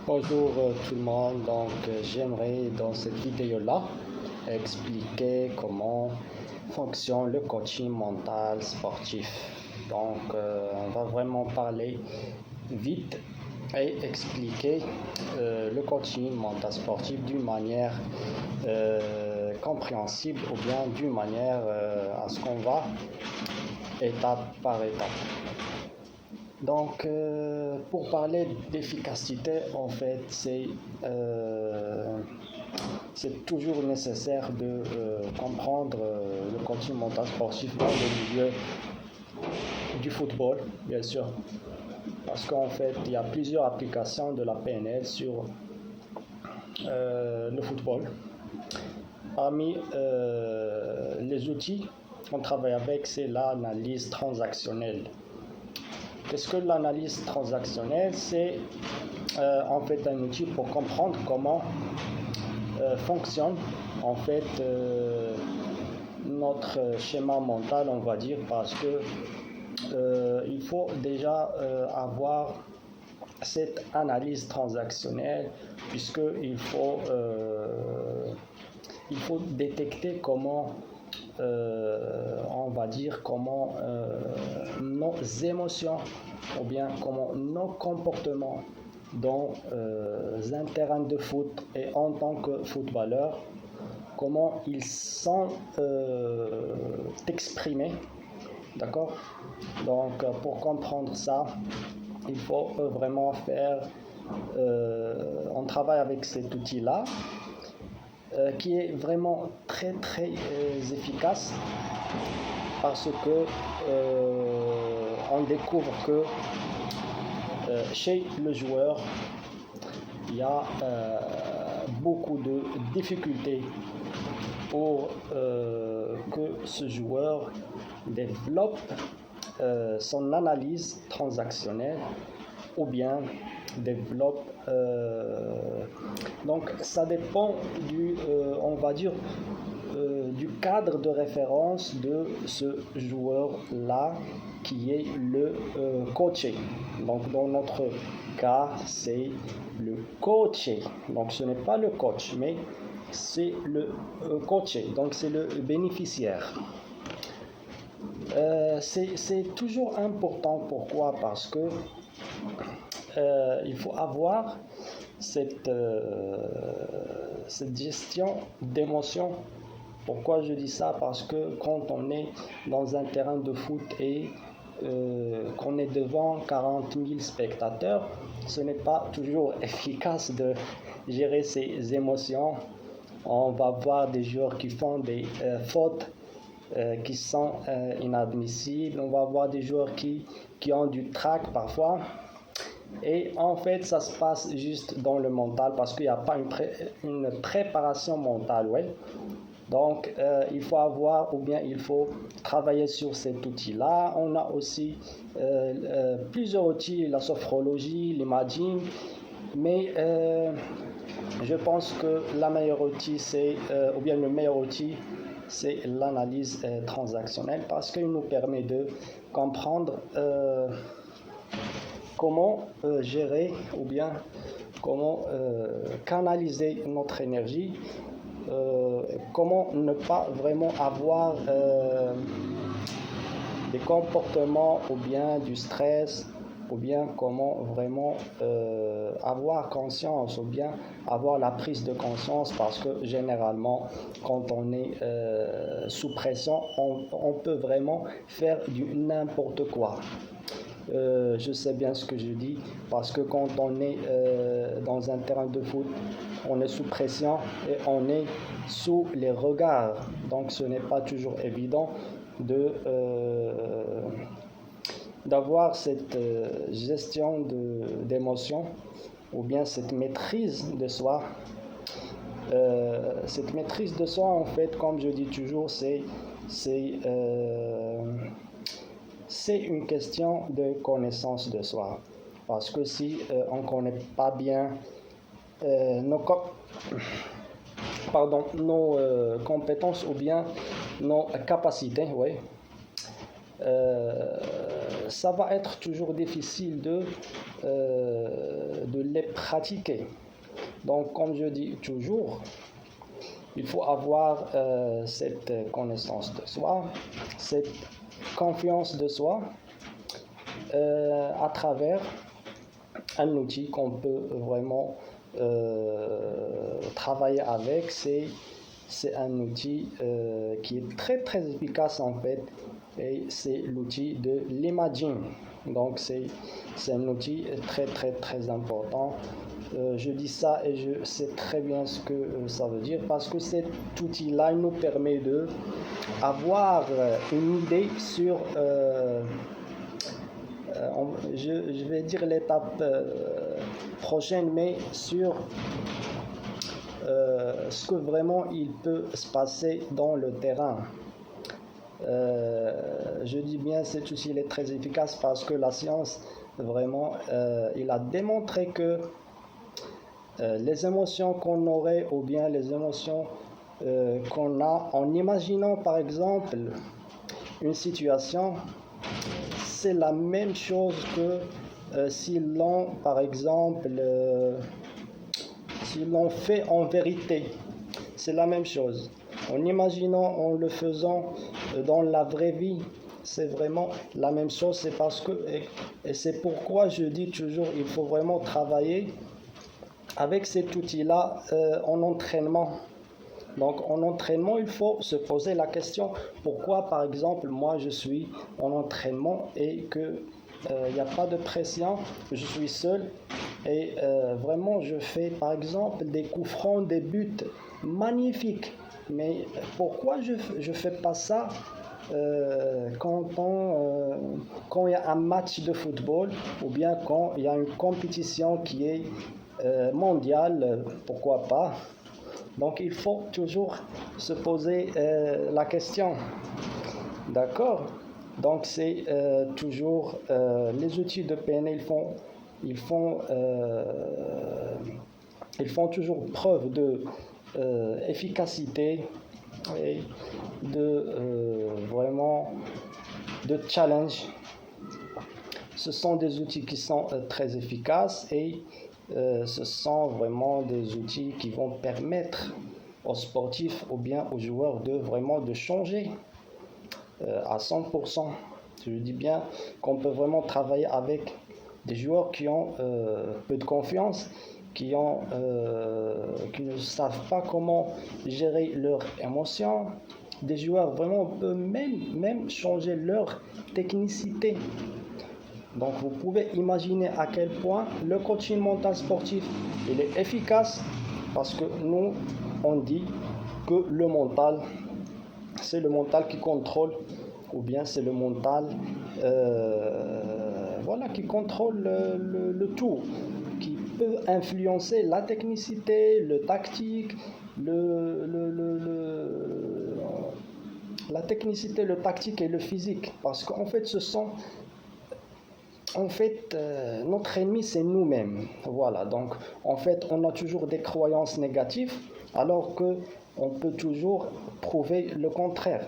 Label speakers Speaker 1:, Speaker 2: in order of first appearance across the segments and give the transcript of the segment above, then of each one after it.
Speaker 1: Bonjour tout le monde, j'aimerais dans cette vidéo-là expliquer comment fonctionne le coaching mental sportif. On va vraiment parler vite et expliquer le coaching mental sportif d'une manière compréhensible ou bien d'une manière à ce qu'on va étape par étape. Pour parler d'efficacité, en fait, c'est toujours nécessaire de comprendre le coaching mental sportif dans le milieu du football, bien sûr, parce qu'en fait, il y a plusieurs applications de la PNL sur le football. Parmi les outils qu'on travaille avec, c'est l'analyse transactionnelle. Qu'est-ce que l'analyse transactionnelle? C'est en fait un outil pour comprendre comment fonctionne en fait notre schéma mental, on va dire, parce que il faut déjà avoir cette analyse transactionnelle, puisqu'il faut détecter comment on va dire comment nos émotions ou bien comment nos comportements dans un terrain de foot et en tant que footballeur, comment ils sont exprimés, d'accord? Pour comprendre ça, il faut vraiment faire on travaille avec cet outil là qui est vraiment très efficace, parce que on découvre que chez le joueur il y a beaucoup de difficultés pour que ce joueur développe son analyse transactionnelle ou bien développe donc ça dépend du on va dire du cadre de référence de ce joueur là qui est le coaché. Donc dans notre cas, c'est le coaché, donc ce n'est pas le coach mais c'est le coaché, donc c'est le bénéficiaire. C'est toujours important. Pourquoi? Parce que il faut avoir cette gestion d'émotions. Pourquoi je dis ça? Parce que quand on est dans un terrain de foot et qu'on est devant 40 000 spectateurs, ce n'est pas toujours efficace de gérer ses émotions. On va voir des joueurs qui font des fautes qui sont inadmissibles. On va voir des joueurs qui ont du trac parfois. Et en fait, ça se passe juste dans le mental, parce qu'il n'y a pas une préparation mentale. Ouais. Donc, il faut avoir, ou bien il faut travailler sur cet outil-là. On a aussi plusieurs outils, la sophrologie, l'imaging, mais je pense que la meilleure outil, ou bien le meilleur outil, c'est l'analyse transactionnelle, parce qu'il nous permet de comprendre comment gérer ou bien comment canaliser notre énergie, comment ne pas vraiment avoir des comportements ou bien du stress, ou bien comment vraiment avoir conscience ou bien avoir la prise de conscience, parce que généralement quand on est sous pression, on peut vraiment faire du n'importe quoi. Je sais bien ce que je dis, parce que quand on est dans un terrain de foot, on est sous pression et on est sous les regards, donc ce n'est pas toujours évident d'avoir cette gestion d'émotions ou bien cette maîtrise de soi. Cette maîtrise de soi, en fait, comme je dis toujours, c'est une question de connaissance de soi, parce que si on ne connaît pas bien nos compétences ou bien nos capacités, oui, ça va être toujours difficile de les pratiquer. Donc, comme je dis toujours, il faut avoir cette connaissance de soi, cette confiance de soi à travers un outil qu'on peut vraiment travailler avec. C'est un outil qui est très très efficace en fait, et c'est l'outil de l'imaging. Donc c'est un outil très très très important. Je dis ça et je sais très bien ce que ça veut dire, parce que cet outil-là nous permet de avoir une idée sur je vais dire l'étape prochaine, mais sur ce que vraiment il peut se passer dans le terrain. Je dis bien cet outil est très efficace parce que la science vraiment il a démontré que les émotions qu'on aurait, ou bien les émotions qu'on a en imaginant par exemple une situation, c'est la même chose que si l'on par exemple si l'on fait en vérité. C'est la même chose. En imaginant, en le faisant dans la vraie vie, c'est vraiment la même chose. C'est parce que, et c'est pourquoi je dis toujours, il faut vraiment travailler avec cet outil-là en entraînement. Donc en entraînement, il faut se poser la question, pourquoi par exemple moi je suis en entraînement et que il n'y a pas de pression, je suis seul et vraiment je fais par exemple des coups francs, des buts magnifiques. Mais pourquoi je ne fais pas ça quand il y a un match de football, ou bien quand il y a une compétition qui est mondiale, pourquoi pas? Donc il faut toujours se poser la question. D'accord? Donc c'est toujours les outils de PNL, ils font toujours preuve de efficacité et de vraiment de challenge. Ce sont des outils qui sont très efficaces, et ce sont vraiment des outils qui vont permettre aux sportifs ou bien aux joueurs de changer à 100%. Je dis bien qu'on peut vraiment travailler avec des joueurs qui ont peu de confiance, qui ne savent pas comment gérer leurs émotions. Des joueurs vraiment, on peut même changer leur technicité. Donc vous pouvez imaginer à quel point le coaching mental sportif il est efficace, parce que nous on dit que le mental, c'est le mental qui contrôle, ou bien c'est le mental qui contrôle le tout, qui peut influencer la technicité, le tactique, la technicité, le tactique et le physique, parce qu'en fait notre ennemi c'est nous-mêmes. Voilà, donc en fait on a toujours des croyances négatives, alors que on peut toujours prouver le contraire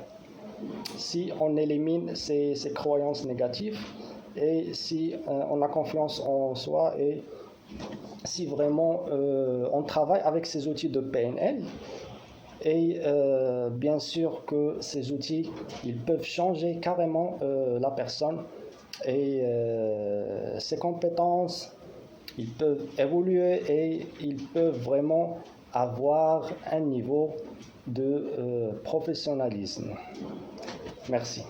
Speaker 1: si on élimine ces croyances négatives, et si on a confiance en soi, et si vraiment on travaille avec ces outils de PNL. Et bien sûr que ces outils, ils peuvent changer carrément la personne, et ses compétences, ils peuvent évoluer, et ils peuvent vraiment avoir un niveau de professionnalisme. Merci.